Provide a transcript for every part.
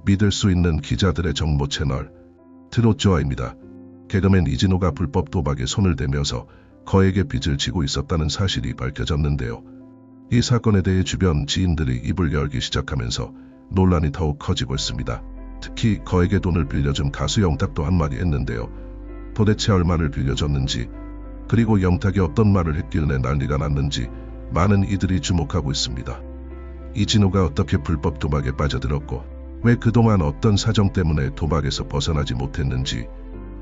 믿을 수 있는 기자들의 정보 채널 트롯조아입니다. 개그맨 이진호가 불법 도박에 손을 대면서 거액의 빚을 지고 있었다는 사실이 밝혀졌는데요. 이 사건에 대해 주변 지인들이 입을 열기 시작하면서 논란이 더욱 커지고 있습니다. 특히 거액의 돈을 빌려준 가수 영탁도 한마디 했는데요. 도대체 얼마를 빌려줬는지, 그리고 영탁이 어떤 말을 했길래 난리가 났는지 많은 이들이 주목하고 있습니다. 이진호가 어떻게 불법 도박에 빠져들었고 왜 그동안 어떤 사정 때문에 도박에서 벗어나지 못했는지,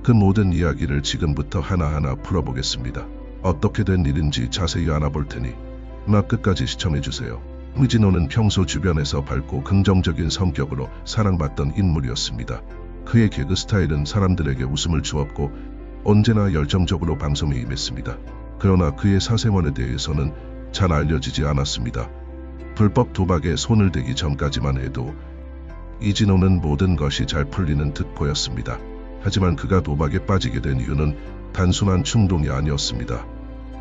그 모든 이야기를 지금부터 하나하나 풀어보겠습니다. 어떻게 된 일인지 자세히 알아볼 테니 끝까지 시청해주세요. 이진호는 평소 주변에서 밝고 긍정적인 성격으로 사랑받던 인물이었습니다. 그의 개그 스타일은 사람들에게 웃음을 주었고 언제나 열정적으로 방송에 임했습니다. 그러나 그의 사생활에 대해서는 잘 알려지지 않았습니다. 불법 도박에 손을 대기 전까지만 해도 이진호는 모든 것이 잘 풀리는 듯 보였습니다. 하지만 그가 도박에 빠지게 된 이유는 단순한 충동이 아니었습니다.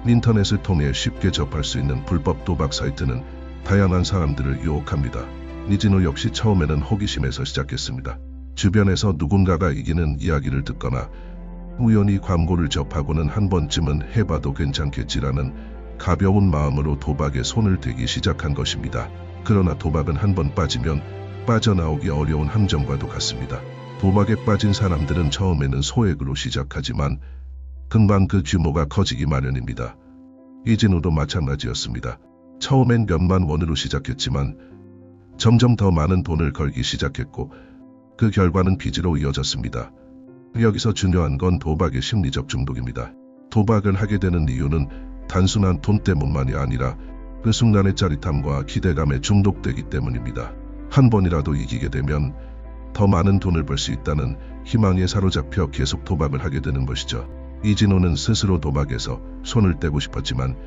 인터넷을 통해 쉽게 접할 수 있는 불법 도박 사이트는 다양한 사람들을 유혹합니다. 이진호 역시 처음에는 호기심에서 시작했습니다. 주변에서 누군가가 이기는 이야기를 듣거나 우연히 광고를 접하고는 한 번쯤은 해봐도 괜찮겠지라는 가벼운 마음으로 도박에 손을 대기 시작한 것입니다. 그러나 도박은 한 번 빠지면 빠져나오기 어려운 함정과도 같습니다. 도박에 빠진 사람들은 처음에는 소액으로 시작하지만 금방 그 규모가 커지기 마련입니다. 이진호도 마찬가지였습니다. 처음엔 몇만 원으로 시작했지만 점점 더 많은 돈을 걸기 시작했고 그 결과는 빚으로 이어졌습니다. 여기서 중요한 건 도박의 심리적 중독입니다. 도박을 하게 되는 이유는 단순한 돈 때문만이 아니라 그 순간의 짜릿함과 기대감에 중독되기 때문입니다. 한 번이라도 이기게 되면 더 많은 돈을 벌 수 있다는 희망에 사로잡혀 계속 도박을 하게 되는 것이죠. 이진호는 스스로 도박에서 손을 떼고 싶었지만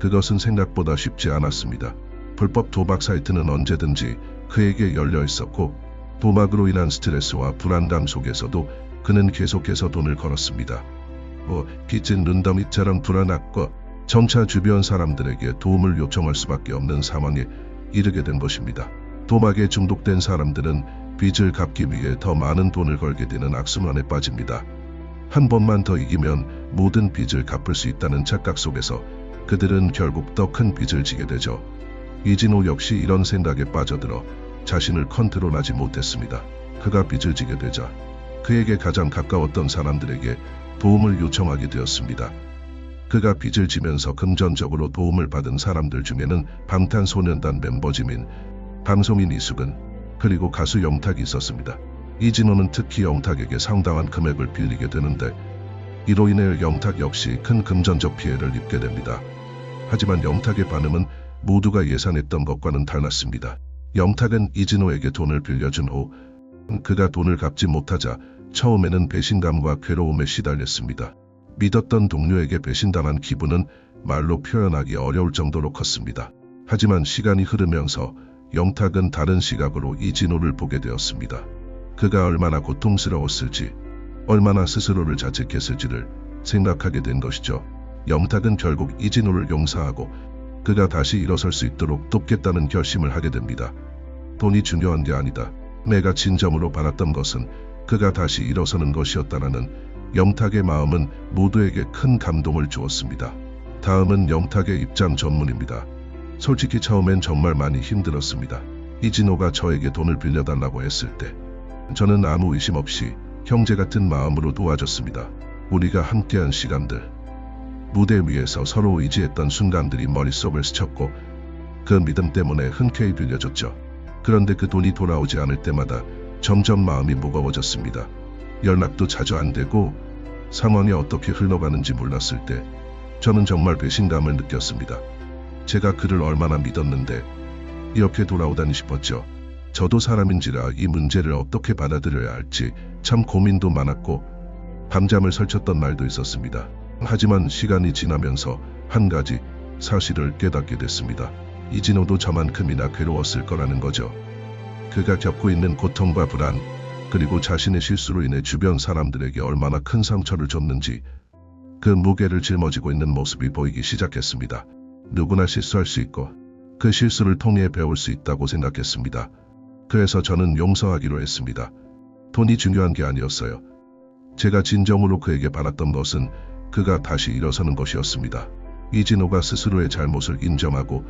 그것은 생각보다 쉽지 않았습니다. 불법 도박 사이트는 언제든지 그에게 열려 있었고 도박으로 인한 스트레스와 불안감 속에서도 그는 계속해서 돈을 걸었습니다. 빚은 눈더미처럼 불어났고 점차 주변 사람들에게 도움을 요청할 수밖에 없는 상황에 이르게 된 것입니다. 도박에 중독된 사람들은 빚을 갚기 위해 더 많은 돈을 걸게 되는 악순환에 빠집니다. 한 번만 더 이기면 모든 빚을 갚을 수 있다는 착각 속에서 그들은 결국 더 큰 빚을 지게 되죠. 이진호 역시 이런 생각에 빠져들어 자신을 컨트롤하지 못했습니다. 그가 빚을 지게 되자 그에게 가장 가까웠던 사람들에게 도움을 요청하게 되었습니다. 그가 빚을 지면서 금전적으로 도움을 받은 사람들 중에는 방탄소년단 멤버 지민, 방송인 이수근, 그리고 가수 영탁이 있었습니다. 이진호는 특히 영탁에게 상당한 금액을 빌리게 되는데 이로 인해 영탁 역시 큰 금전적 피해를 입게 됩니다. 하지만 영탁의 반응은 모두가 예상했던 것과는 달랐습니다. 영탁은 이진호에게 돈을 빌려준 후 그가 돈을 갚지 못하자 처음에는 배신감과 괴로움에 시달렸습니다. 믿었던 동료에게 배신당한 기분은 말로 표현하기 어려울 정도로 컸습니다. 하지만 시간이 흐르면서 영탁은 다른 시각으로 이진호를 보게 되었습니다. 그가 얼마나 고통스러웠을지, 얼마나 스스로를 자책했을지를 생각하게 된 것이죠. 영탁은 결국 이진호를 용서하고 그가 다시 일어설 수 있도록 돕겠다는 결심을 하게 됩니다. 돈이 중요한 게 아니다. 내가 진정으로 바랐던 것은 그가 다시 일어서는 것이었다라는 영탁의 마음은 모두에게 큰 감동을 주었습니다. 다음은 영탁의 입장 전문입니다. 솔직히 처음엔 정말 많이 힘들었습니다. 이진호가 저에게 돈을 빌려달라고 했을 때 저는 아무 의심 없이 형제 같은 마음으로 도와줬습니다. 우리가 함께한 시간들, 무대 위에서 서로 의지했던 순간들이 머릿속을 스쳤고 그 믿음 때문에 흔쾌히 빌려줬죠. 그런데 그 돈이 돌아오지 않을 때마다 점점 마음이 무거워졌습니다. 연락도 자주 안 되고 상황이 어떻게 흘러가는지 몰랐을 때 저는 정말 배신감을 느꼈습니다. 제가 그를 얼마나 믿었는데 이렇게 돌아오다니 싶었죠. 저도 사람인지라 이 문제를 어떻게 받아들여야 할지 참 고민도 많았고 밤잠을 설쳤던 날도 있었습니다. 하지만 시간이 지나면서 한 가지 사실을 깨닫게 됐습니다. 이진호도 저만큼이나 괴로웠을 거라는 거죠. 그가 겪고 있는 고통과 불안, 그리고 자신의 실수로 인해 주변 사람들에게 얼마나 큰 상처를 줬는지 그 무게를 짊어지고 있는 모습이 보이기 시작했습니다. 누구나 실수할 수 있고 그 실수를 통해 배울 수 있다고 생각했습니다. 그래서 저는 용서하기로 했습니다. 돈이 중요한 게 아니었어요. 제가 진정으로 그에게 바랐던 것은 그가 다시 일어서는 것이었습니다. 이진호가 스스로의 잘못을 인정하고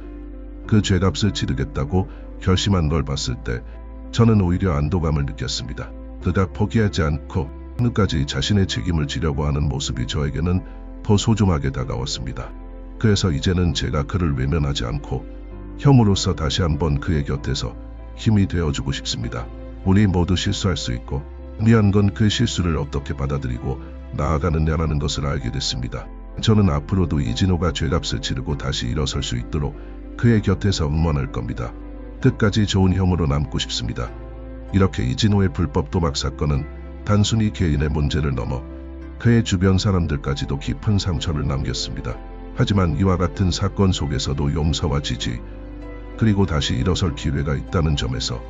그 죄값을 치르겠다고 결심한 걸 봤을 때 저는 오히려 안도감을 느꼈습니다. 그가 포기하지 않고 끝까지 자신의 책임을 지려고 하는 모습이 저에게는 더 소중하게 다가왔습니다. 그래서 이제는 제가 그를 외면하지 않고 형으로서 다시 한번 그의 곁에서 힘이 되어주고 싶습니다. 우리 모두 실수할 수 있고 미안 건 그 실수를 어떻게 받아들이고 나아가느냐라는 것을 알게 됐습니다. 저는 앞으로도 이진호가 죄값을 치르고 다시 일어설 수 있도록 그의 곁에서 응원할 겁니다. 끝까지 좋은 형으로 남고 싶습니다. 이렇게 이진호의 불법 도박 사건은 단순히 개인의 문제를 넘어 그의 주변 사람들까지도 깊은 상처를 남겼습니다. 하지만 이와 같은 사건 속에서도 용서와 지지, 그리고 다시 일어설 기회가 있다는 점에서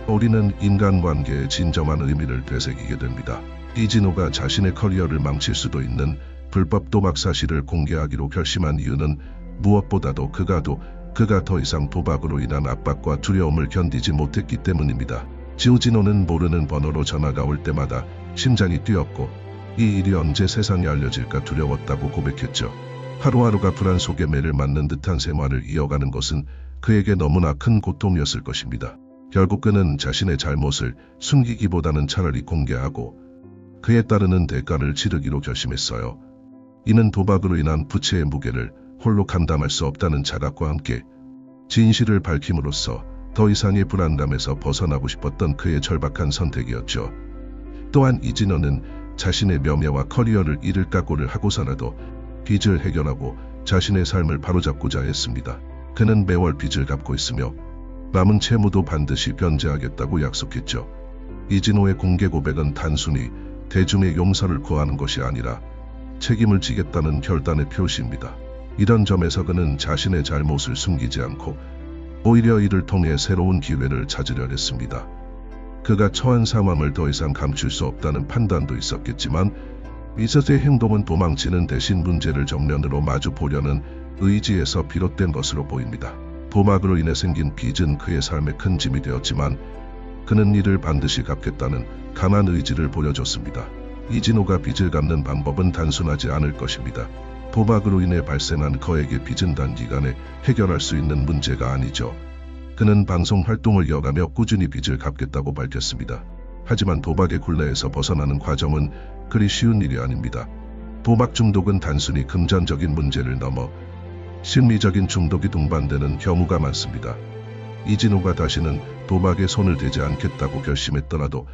우리는 인간관계의 진정한 의미를 되새기게 됩니다. 이진호가 자신의 커리어를 망칠 수도 있는 불법 도박 사실을 공개하기로 결심한 이유는 무엇보다도 그가 더 이상 도박으로 인한 압박과 두려움을 견디지 못했기 때문입니다. 지우진호는 모르는 번호로 전화가 올 때마다 심장이 뛰었고 이 일이 언제 세상에 알려질까 두려웠다고 고백했죠. 하루하루가 불안 속에 매를 맞는 듯한 생활을 이어가는 것은 그에게 너무나 큰 고통이었을 것입니다. 결국 그는 자신의 잘못을 숨기기보다는 차라리 공개하고 그에 따르는 대가를 치르기로 결심했어요. 이는 도박으로 인한 부채의 무게를 홀로 감당할 수 없다는 자각과 함께 진실을 밝힘으로써 더 이상의 불안감에서 벗어나고 싶었던 그의 절박한 선택이었죠. 또한 이진호는 자신의 명예와 커리어를 잃을 각오를 하고서라도 빚을 해결하고 자신의 삶을 바로잡고자 했습니다. 그는 매월 빚을 갚고 있으며 남은 채무도 반드시 변제하겠다고 약속했죠. 이진호의 공개 고백은 단순히 대중의 용서를 구하는 것이 아니라 책임을 지겠다는 결단의 표시입니다. 이런 점에서 그는 자신의 잘못을 숨기지 않고 오히려 이를 통해 새로운 기회를 찾으려 했습니다. 그가 처한 상황을 더 이상 감출 수 없다는 판단도 있었겠지만 이것의 행동은 도망치는 대신 문제를 정면으로 마주 보려는 의지에서 비롯된 것으로 보입니다. 도박으로 인해 생긴 빚은 그의 삶에 큰 짐이 되었지만 그는 이를 반드시 갚겠다는 강한 의지를 보여줬습니다. 이진호가 빚을 갚는 방법은 단순하지 않을 것입니다. 도박으로 인해 발생한 거액의 빚은 단기간에 해결할 수 있는 문제가 아니죠. 그는 방송 활동을 이어가며 꾸준히 빚을 갚겠다고 밝혔습니다. 하지만 도박의 굴레에서 벗어나는 과정은 그리 쉬운 일이 아닙니다. 도박 중독은 단순히 금전적인 문제를 넘어 심리적인 중독이 동반되는 경우가 많습니다. 이진호가 다시는 도박에 손을 대지 않겠다고 결심했더라도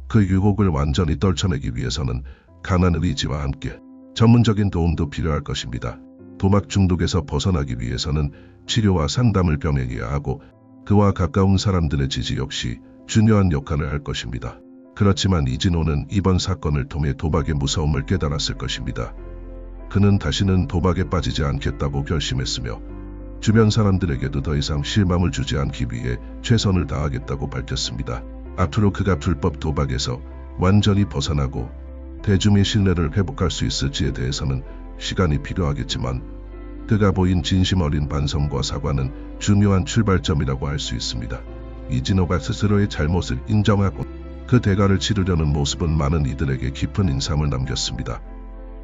그 유혹을 완전히 떨쳐내기 위해서는 강한 의지와 함께 전문적인 도움도 필요할 것입니다. 도박 중독에서 벗어나기 위해서는 치료와 상담을 병행해야 하고 그와 가까운 사람들의 지지 역시 중요한 역할을 할 것입니다. 그렇지만 이진호는 이번 사건을 통해 도박의 무서움을 깨달았을 것입니다. 그는 다시는 도박에 빠지지 않겠다고 결심했으며 주변 사람들에게도 더 이상 실망을 주지 않기 위해 최선을 다하겠다고 밝혔습니다. 앞으로 그가 불법 도박에서 완전히 벗어나고 대중의 신뢰를 회복할 수 있을지에 대해서는 시간이 필요하겠지만 그가 보인 진심 어린 반성과 사과는 중요한 출발점이라고 할 수 있습니다. 이진호가 스스로의 잘못을 인정하고 그 대가를 치르려는 모습은 많은 이들에게 깊은 인상을 남겼습니다.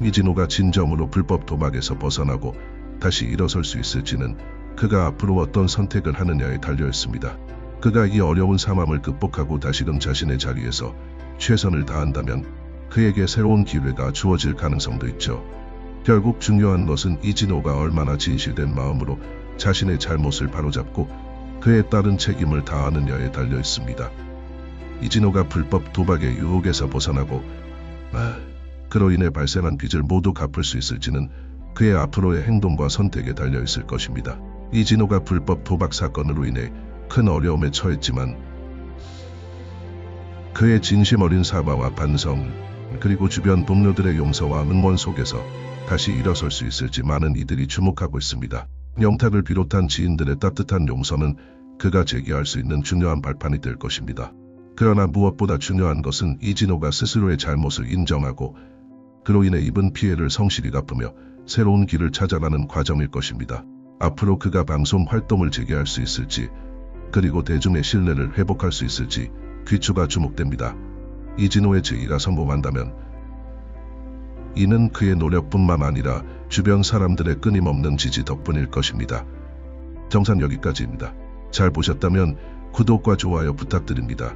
이진호가 진정으로 불법 도박에서 벗어나고 다시 일어설 수 있을지는 그가 앞으로 어떤 선택을 하느냐에 달려있습니다. 그가 이 어려운 상황을 극복하고 다시금 자신의 자리에서 최선을 다한다면 그에게 새로운 기회가 주어질 가능성도 있죠. 결국 중요한 것은 이진호가 얼마나 진실된 마음으로 자신의 잘못을 바로잡고 그에 따른 책임을 다하느냐에 달려 있습니다. 이진호가 불법 도박의 유혹에서 벗어나고 그로 인해 발생한 빚을 모두 갚을 수 있을지는 그의 앞으로의 행동과 선택에 달려 있을 것입니다. 이진호가 불법 도박 사건으로 인해 큰 어려움에 처했지만 그의 진심 어린 사과와 반성, 그리고 주변 동료들의 용서와 응원 속에서 다시 일어설 수 있을지 많은 이들이 주목하고 있습니다. 영탁을 비롯한 지인들의 따뜻한 용서는 그가 제기할 수 있는 중요한 발판이 될 것입니다. 그러나 무엇보다 중요한 것은 이진호가 스스로의 잘못을 인정하고 그로 인해 입은 피해를 성실히 갚으며 새로운 길을 찾아가는 과정일 것입니다. 앞으로 그가 방송 활동을 재개할 수 있을지, 그리고 대중의 신뢰를 회복할 수 있을지 귀추가 주목됩니다. 이진호의 즉위가 성공한다면 이는 그의 노력뿐만 아니라 주변 사람들의 끊임없는 지지 덕분일 것입니다. 정상 여기까지입니다. 잘 보셨다면 구독과 좋아요 부탁드립니다.